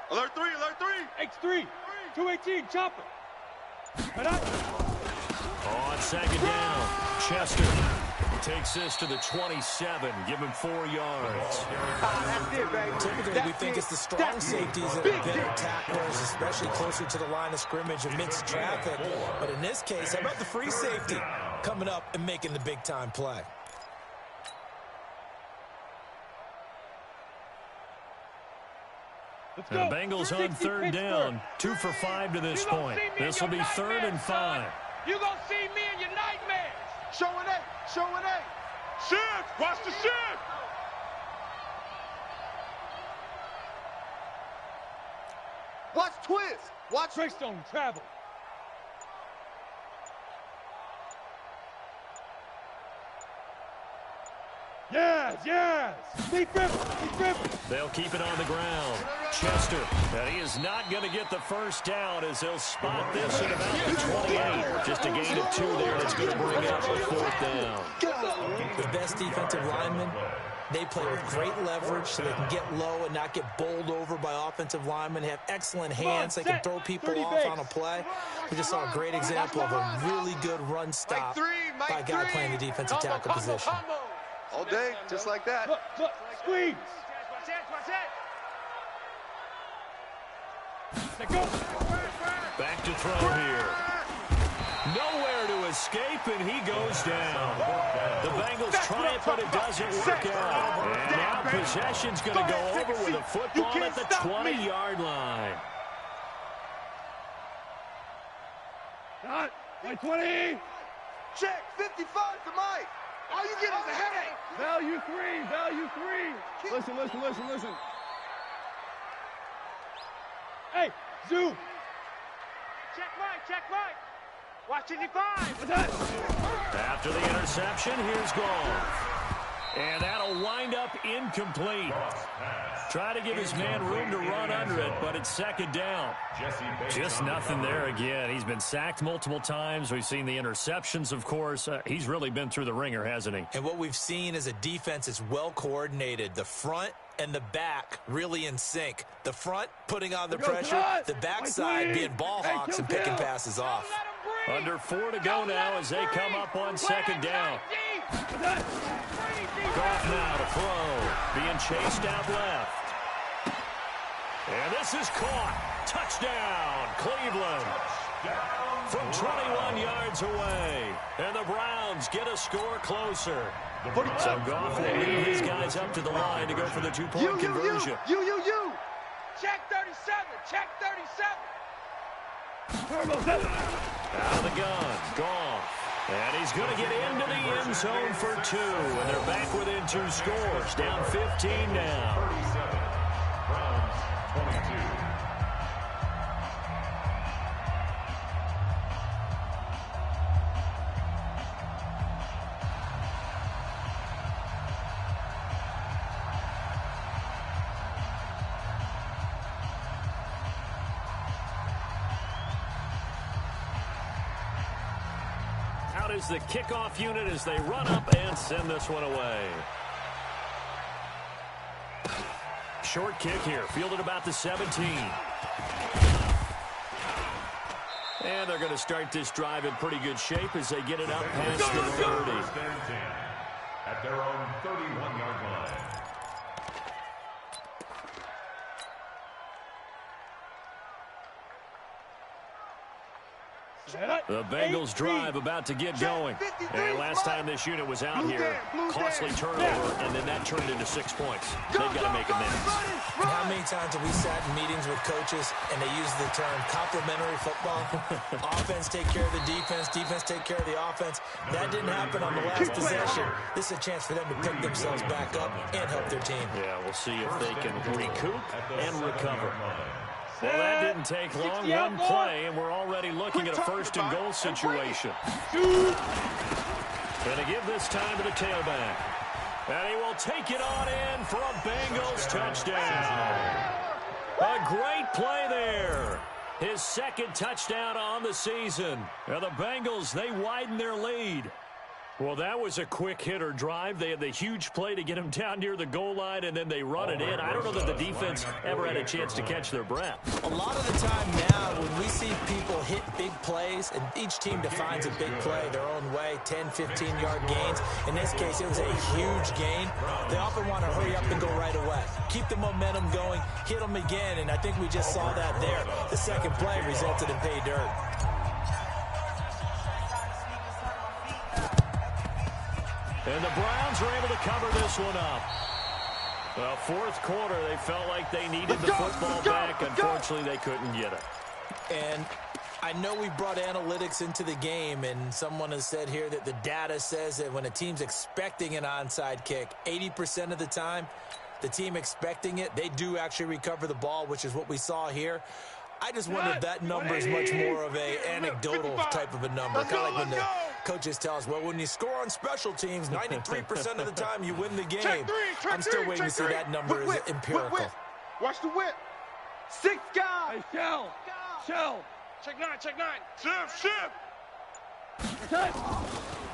Alert 3. X3. 218, chopper. On 2nd down, Chester takes this to the 27. Give him 4 yards. That's it, baby. Typically, we think it's the strong safeties that are better tacklers, especially closer to the line of scrimmage amidst traffic. But in this case, how about the free safety coming up and making the big-time play? The Bengals on 3rd down, 2 for 5 to this point. This will be 3rd and 5. You gonna see me in your nightmares. Showing A. Shift. Watch the shift. Watch twist. Watch Greystone travel. Yes. Deep grip. They'll keep it on the ground. Chester, and he is not going to get the 1st down as they'll spot this at about the 28. Just a gain of 2 there that's going to bring up the 4th down. The best defensive lineman They play with great leverage so they can get low and not get bowled over by offensive linemen. They have excellent hands. They can throw people off on a play. We just saw a great example of a really good run stop by a guy playing the defensive tackle position. All day, just like that. Look, squeeze. Back to throw here. Nowhere to escape, and he goes down. The Bengals try it, but it doesn't work out. And now possession's going to go over with a football at the 20-yard line. Not by 20. Check, 55 to Mike. All you get is a headache. Value three. Listen. Hey, zoom. Check Mike. Watch 55. After the interception, here's Goff. And that'll wind up incomplete. Try to give his man room to run under it, but it's second down. Just nothing there again. He's been sacked multiple times. We've seen the interceptions, of course. He's really been through the ringer, hasn't he? And what we've seen is a defense that's well coordinated. The front and the back really in sync. The front putting on the pressure, the backside being ball hawks and picking passes off. Under 4 to go now as they come up on second down. Goff now to throw. Being chased out left. And this is caught. Touchdown, Cleveland. From 21 yards away. And the Browns get a score closer. So Goff will lead his guys up to the line to go for the two-point conversion. You. Check 37. Check 37. Out of the gun, Goff. And he's going to get into the end zone for 2. And they're back within 2 scores. Down 15 now. 37. Browns 22. Out is the kickoff unit as they run up and send this one away. Short kick here, fielded about the 17. And they're going to start this drive in pretty good shape as they get it up past the 30. At their own 31-yard line. The Bengals drive about to get going. And last time this unit was out here, costly turnover, and then that turned into 6 points. They've got to make amends. And how many times have we sat in meetings with coaches and they use the term complementary football? Offense take care of the defense, defense take care of the offense. That didn't happen on the last possession. This is a chance for them to pick themselves back up and help their team. Yeah, we'll see if they can recoup and recover. Well, that didn't take long. One play, and we're already looking at a first-and-goal situation. Going to give this time to the tailback. And he will take it on in for a Bengals touchdown. A great play there. His second touchdown on the season. Now the Bengals, they widen their lead. Well, that was a quick hitter drive. They had the huge play to get him down near the goal line, and then they run it in. I don't know that the defense ever had a chance to catch their breath. A lot of the time now, when we see people hit big plays, and each team defines a big play their own way, 10, 15-yard gains. In this case, it was a huge gain. They often want to hurry up and go right away. Keep the momentum going, hit them again, and I think we just saw that there. The second play resulted in pay dirt. And the Browns were able to cover this one up. Well, fourth quarter, they felt like they needed the football back. Unfortunately, they couldn't get it. And I know we brought analytics into the game, and someone has said here that the data says that when a team's expecting an onside kick, 80% of the time, the team expecting it, they do actually recover the ball, which is what we saw here. I just wonder if that number is much more of an anecdotal type of a number. Kind of like when the coaches tell us, well, when you score on special teams, 93% of the time you win the game. I'm still waiting to see that number is empirical. Watch the whip. 6 guys. Hey, Shell. Check 9. Shift.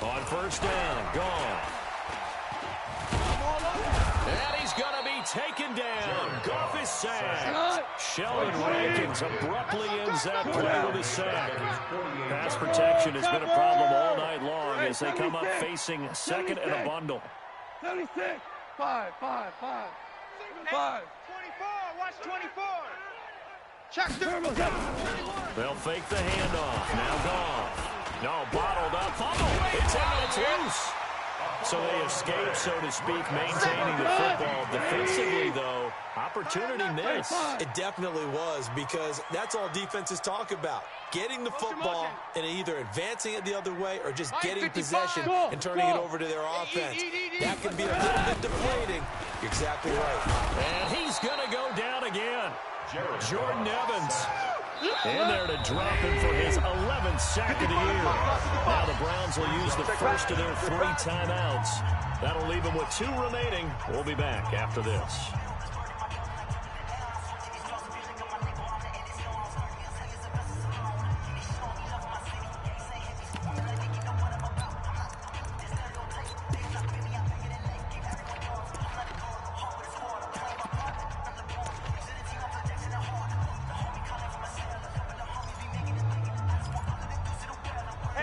On first down, gone. down. Goff is sacked. Sheldon Rankins abruptly ends that play with a sack. Pass protection has been a problem all night long as they come up facing second and a bundle. 76. 5. 24. Watch 24. Check They'll fake the handoff. Now Goff. No, bottled up. Fumble. It's out. It's loose. So they escape, so to speak, maintaining the football. Defensively, though, opportunity missed. It definitely was, because that's all defenses talk about. Getting the football and either advancing it the other way or just getting possession and turning it over to their offense. That can be a little bit deflating. You're exactly right. And he's going to go down again. Jordan Evans in there to drop him for his 11th sack of the year. Now the Browns will use the first of their 3 timeouts. That'll leave them with 2 remaining. We'll be back after this.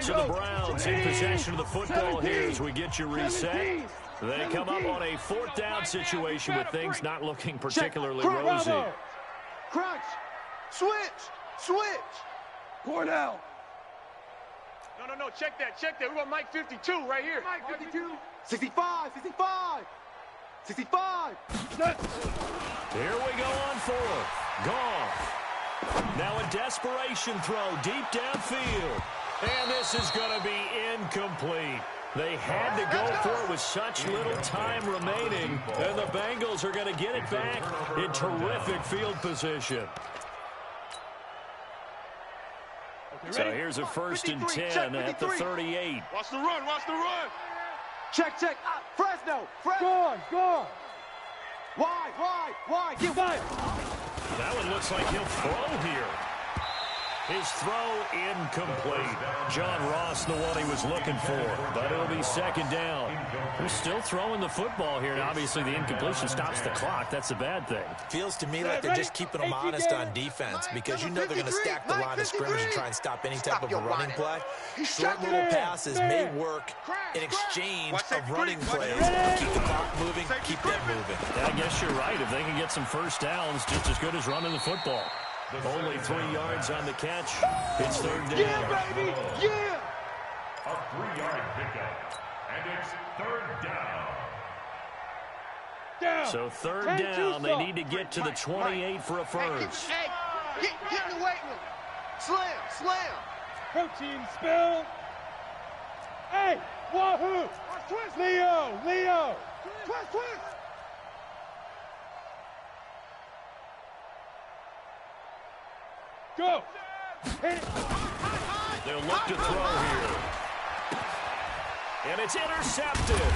So the Browns in possession of the football here as we get you reset. They come up on a 4th down situation with things not looking particularly rosy. Crunch. Switch. Cornell. No. Check that. We want Mike 52 right here. Mike 52. 65. Here we go on 4th. Goff. Now a desperation throw deep downfield. And this is going to be incomplete. They had to go for it with such little time remaining. And the Bengals are going to get it back in terrific field position. So here's a 1st and 10 at the 38. Watch the run. Check. Fresno. Gone. Wide. Get wide. That one looks like he'll throw here. His throw incomplete. John Ross, the one he was looking for, but it'll be 2nd down. They're still throwing the football here, and obviously the incompletion stops the clock. That's a bad thing. Feels to me like they're just keeping them honest on defense, because you know they're going to stack the line of scrimmage and try and stop any type of a running play. Short little passes may work in exchange of running plays. Keep the clock moving, keep them moving. Yeah, I guess you're right. If they can get some 1st downs, just as good as running the football. Only 3 yards on the catch. It's 3rd down. Yeah, baby. Yeah. A 3-yard pickup. And it's 3rd down. So 3rd down. They need to get to the 28 for a first. Hey, get in the weight room. Slam. Protein spill. Hey, wahoo. Twist. Leo. Twist. Go. Hit it. They'll look to throw here. And it's intercepted.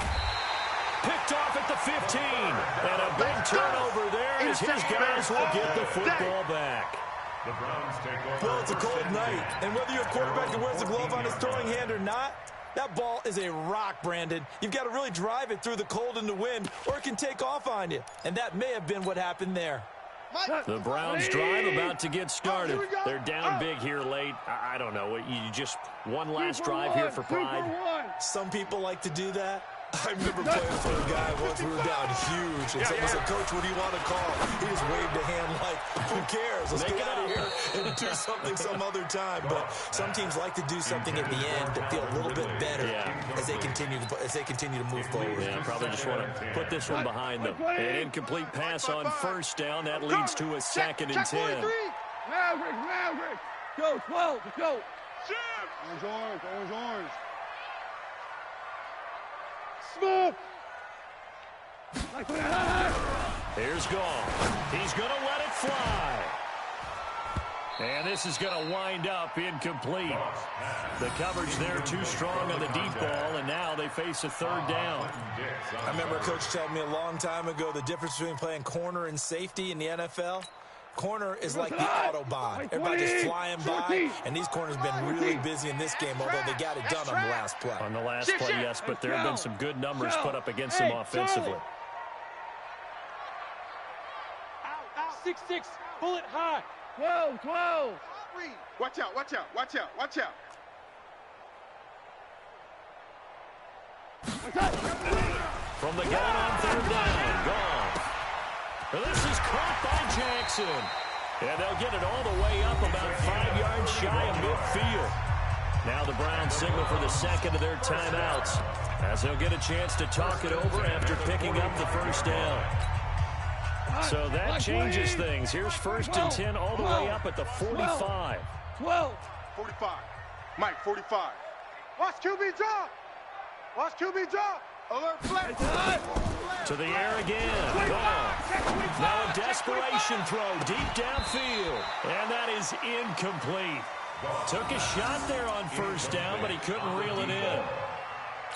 Picked off at the 15. And a big turnover there as his guys will get the football back. The Browns take over. Well, it's a cold night, and whether you're a quarterback that wears a glove on his throwing hand or not, that ball is a rock, Brandon. You've got to really drive it through the cold and the wind, or it can take off on you. And that may have been what happened there. The Browns drive about to get started. They're down big here late. I don't know. You just one last drive here for pride. Some people like to do that. I remember playing for a guy once. We were down huge, and someone said, "Coach, what do you want to call?" He just waved a hand like, "Who cares? Let's get out of here and do something some other time." But some teams like to do something at the end to feel a little bit better as they continue to move forward. Yeah, probably just want to put this one behind them. An incomplete pass on 1st down. That leads to a 2nd and 10. Maverick. Go, 12. Let's go. Orange. Smoke. Here's Goff. He's going to let it fly. And this is going to wind up incomplete. The coverage there too strong on the deep ball, and now they face a 3rd down. I remember a coach telling me a long time ago the difference between playing corner and safety in the NFL. Corner is like the Autobahn. Everybody just flying by, and these corners have been really busy in this game, although they got it done on the last play. On the last play, yes, but there have been some good numbers put up against them offensively. 6'6", bullet high. 12, 12. Watch out, watch out, watch out, watch out. From the gun on third down. Gone. Well, this is caught by Jackson. And they'll get it all the way up about 5 yards shy of midfield. Now the Browns signal for the second of their timeouts, as they'll get a chance to talk it over after picking up the first down. So that changes things. Here's 1st and 10 all the way up at the 45. 12. 45. Mike, 45. Watch QB drop. Watch QB drop. Alert flat. To the air again. Gone. Now a desperation throw deep downfield. And that is incomplete. Took a shot there on first down, but he couldn't reel it in.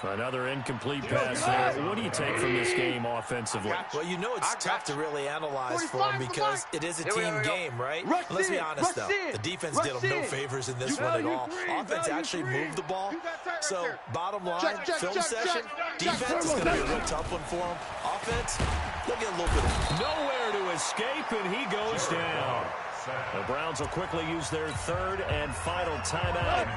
Another incomplete pass there. What do you take from this game offensively? Well, you know it's tough to really analyze for him because it is a team game, right? Let's be honest, though. The defense did him no favors in this one at all. Offense actually moved the ball. So, bottom line, film session, defense is going to be a real tough one for him. Offense, they'll get a little bit of... Nowhere to escape, and he goes down. The Browns will quickly use their third and final timeout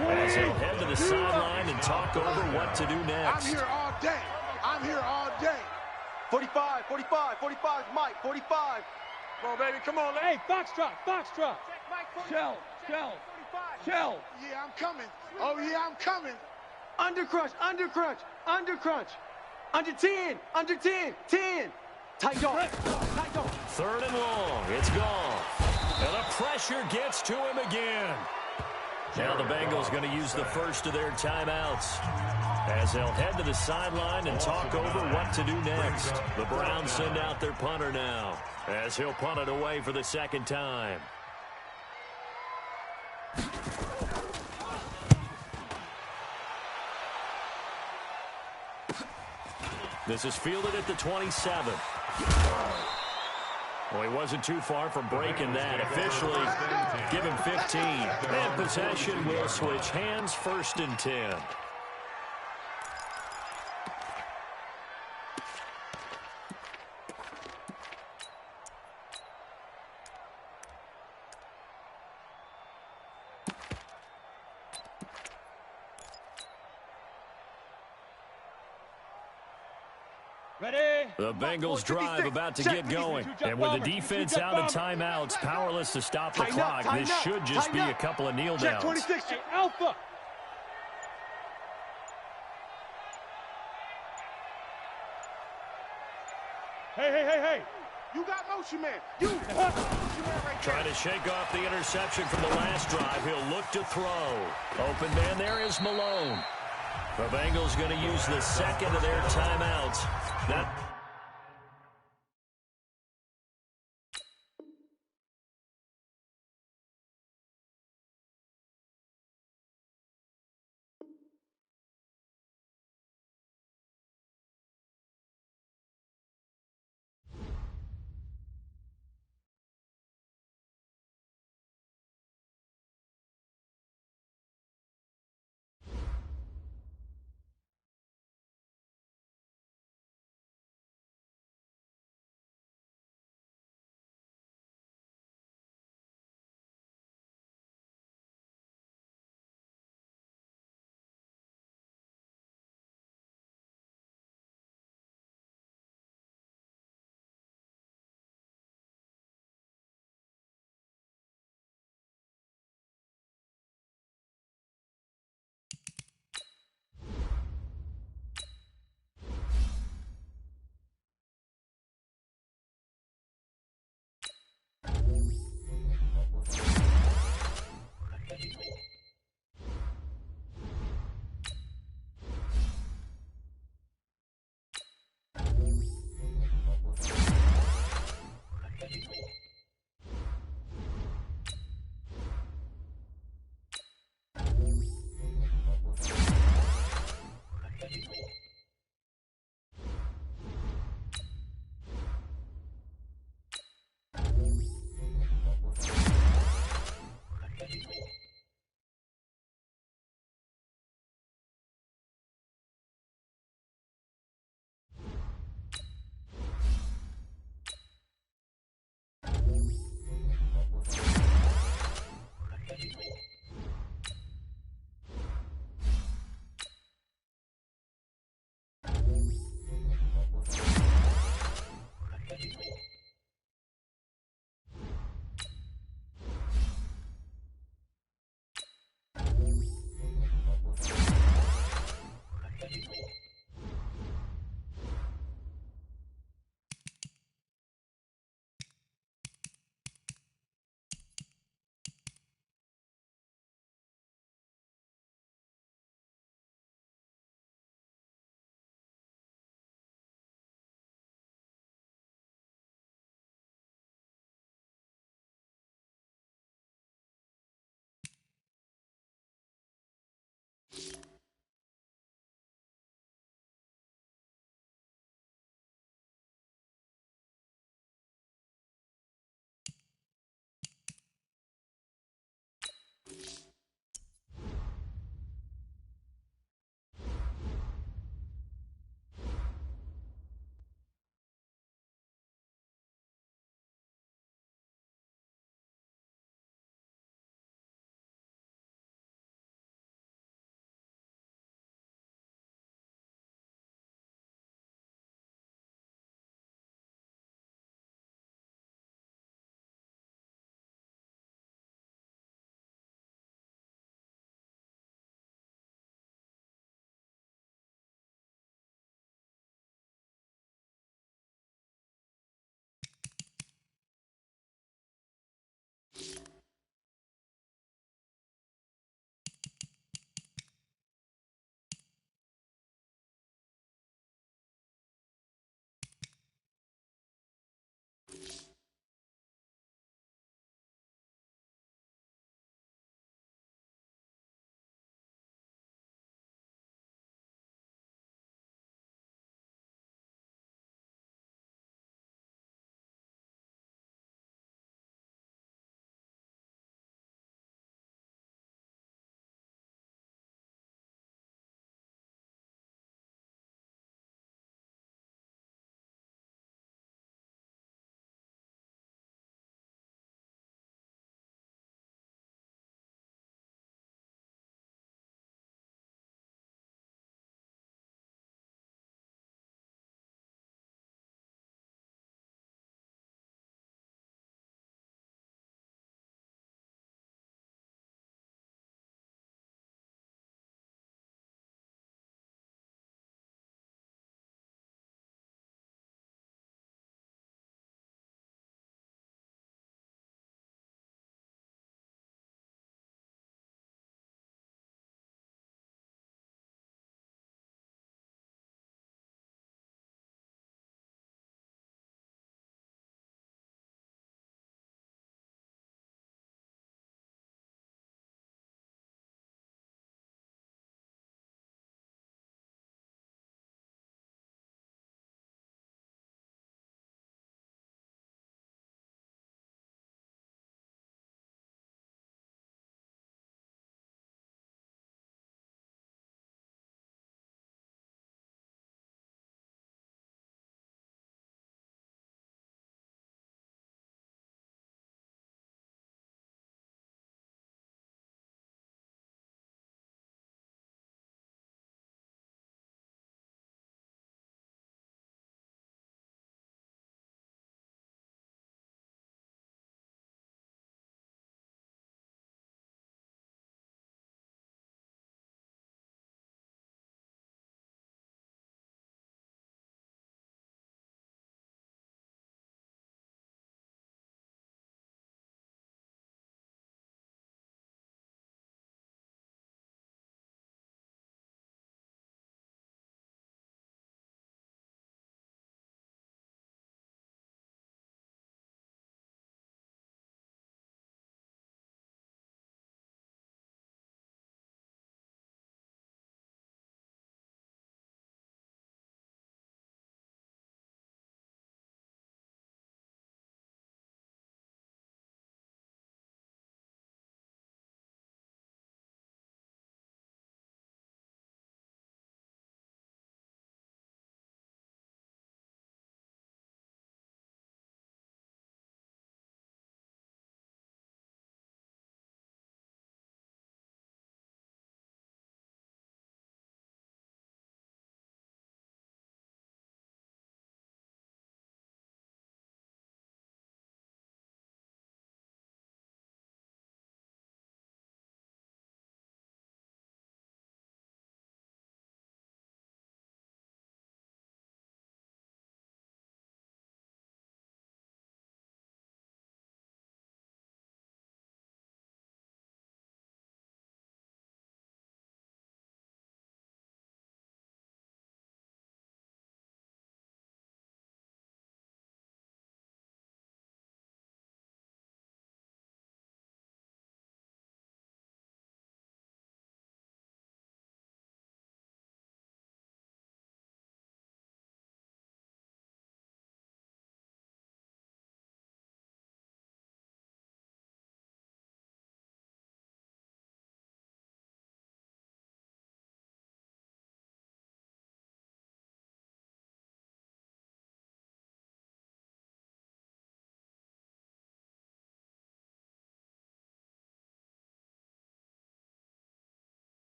as they'll head to the sideline and talk over what to do next. I'm here all day. I'm here all day. 45, 45, 45, Mike, 45. Come on, baby, come on. Hey, box drop. Shell. Yeah, I'm coming. Oh, yeah, I'm coming. Under crunch. Under 10. 10. Tight dog. 3rd and long. It's gone. And the pressure gets to him again. Now the Bengals going to use the first of their timeouts as they'll head to the sideline and talk over what to do next. The Browns send out their punter now as he'll punt it away for the second time. This is fielded at the 27. Well, he wasn't too far from breaking that. Officially, give him 15. And possession will switch hands, 1st and 10. Ready? The Bengals drive about to get going. And with the defense out of timeouts, powerless to stop the clock, this should just be a couple of kneel downs. 26, Alpha. Hey. You got motion, man. Motion man right Trying to shake off the interception from the last drive. He'll look to throw. Open man there is Malone. The Bengals going to use the second of their timeouts. That